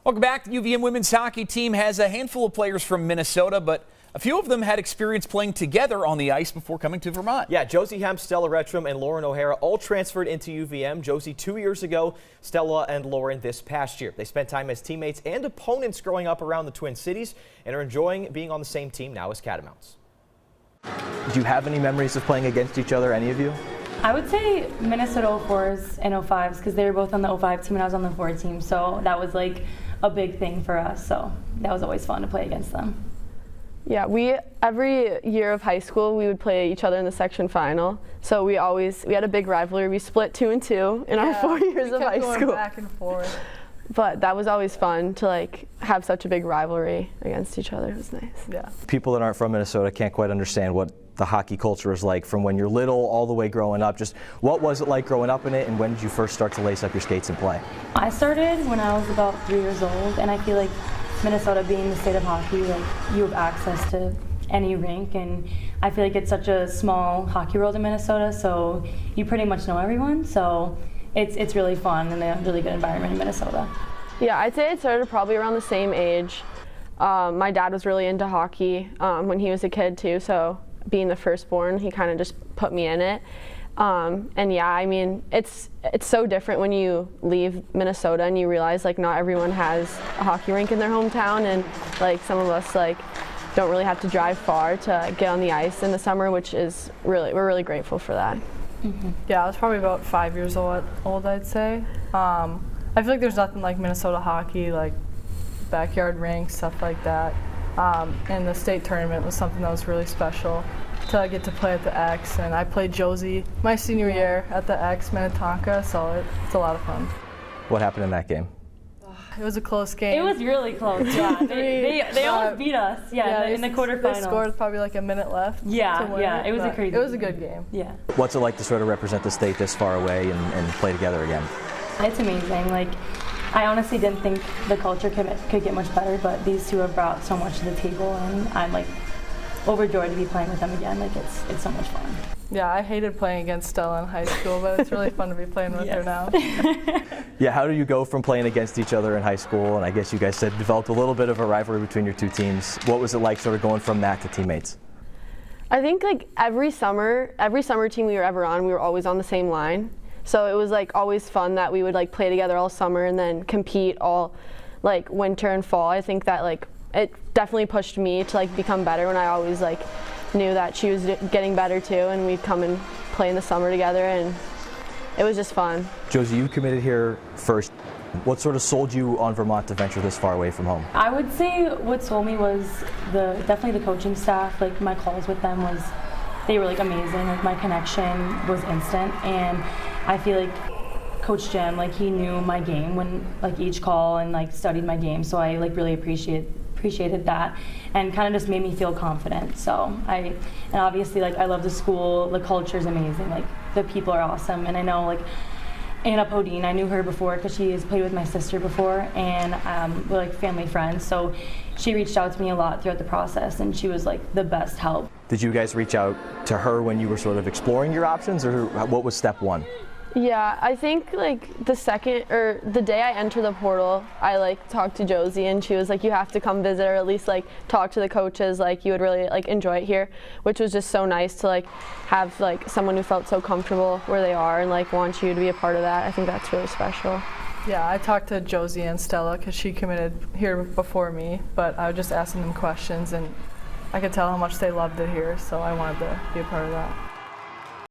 Welcome back. The UVM women's hockey team has a handful of players from Minnesota, but a few of them had experience playing together on the ice before coming to Vermont. Yeah, Josie Hemp, Stella Retram, and Lauren O'Hara all transferred into UVM. Josie 2 years ago, Stella and Lauren this past year. They spent time as teammates and opponents growing up around the Twin Cities and are enjoying being on the same team now as Catamounts. Do you have any memories of playing against each other, any of you? I would say Minnesota 04s and 05s because they were both on the 05 team and I was on the 4 team, so that was like a big thing for us, so that was always fun to play against them. Yeah, every year of high school we would play each other in the section final, so we had a big rivalry. We split 2 and 2 in our 4 years of high school. Back and forth. But that was always fun to have such a big rivalry against each other. It was nice. Yeah. People that aren't from Minnesota can't quite understand what the hockey culture is like from when you're little all the way growing up. Just what was it like growing up in it, and when did you first start to lace up your skates and play? I started when I was about 3 years old, and I feel like Minnesota being the state of hockey, you have access to any rink, and I feel like it's such a small hockey world in Minnesota, so you pretty much know everyone, so it's really fun and a really good environment in Minnesota. Yeah, I'd say it started probably around the same age. My dad was really into hockey when he was a kid too, so being the firstborn, he kind of just put me in it. And yeah, I mean, it's so different when you leave Minnesota and you realize not everyone has a hockey rink in their hometown, and some of us don't really have to drive far to get on the ice in the summer, which is we're really grateful for that. Mm-hmm. Yeah, I was probably about 5 years old, I'd say. I feel like there's nothing like Minnesota hockey, like backyard rinks, stuff like that. And the state tournament was something that was really special to get to play at the X, and I played Josie my senior year at the X Minnetonka, so it's a lot of fun. What happened in that game? It was a close game. It was really close, yeah. they almost beat us, in the quarterfinals. They scored probably a minute left to win it was a crazy It was a good game. Yeah. What's it like to sort of represent the state this far away and play together again? It's amazing. I honestly didn't think the culture could get much better, but these two have brought so much to the table, and I'm overjoyed to be playing with them again. It's so much fun. Yeah, I hated playing against Stella in high school, but it's really fun to be playing with her now. Yeah, how do you go from playing against each other in high school, and I guess you guys said developed a little bit of a rivalry between your two teams. What was it like sort of going from that to teammates? I think every summer team we were ever on, we were always on the same line. So it was always fun that we would play together all summer and then compete all winter and fall. I think that it definitely pushed me to become better when I always knew that she was getting better too, and we'd come and play in the summer together, and it was just fun. Josie, you committed here first. What sort of sold you on Vermont to venture this far away from home? I would say what sold me was definitely the coaching staff. My calls with them they were amazing. My connection was instant, and I feel like Coach Jim, he knew my game when each call and studied my game, so I really appreciated that, and kind of just made me feel confident. So and obviously I love the school. The culture is amazing. The people are awesome, and I know Anna Podine, I knew her before because she has played with my sister before, and we're family friends, so she reached out to me a lot throughout the process, and she was the best help. Did you guys reach out to her when you were sort of exploring your options, or what was step one? Yeah, I think the day I entered the portal, I talked to Josie, and she was you have to come visit, or at least talk to the coaches, you would really enjoy it here, which was just so nice to have someone who felt so comfortable where they are and wants you to be a part of that. I think that's really special. Yeah, I talked to Josie and Stella because she committed here before me, but I was just asking them questions, and I could tell how much they loved it here, so I wanted to be a part of that.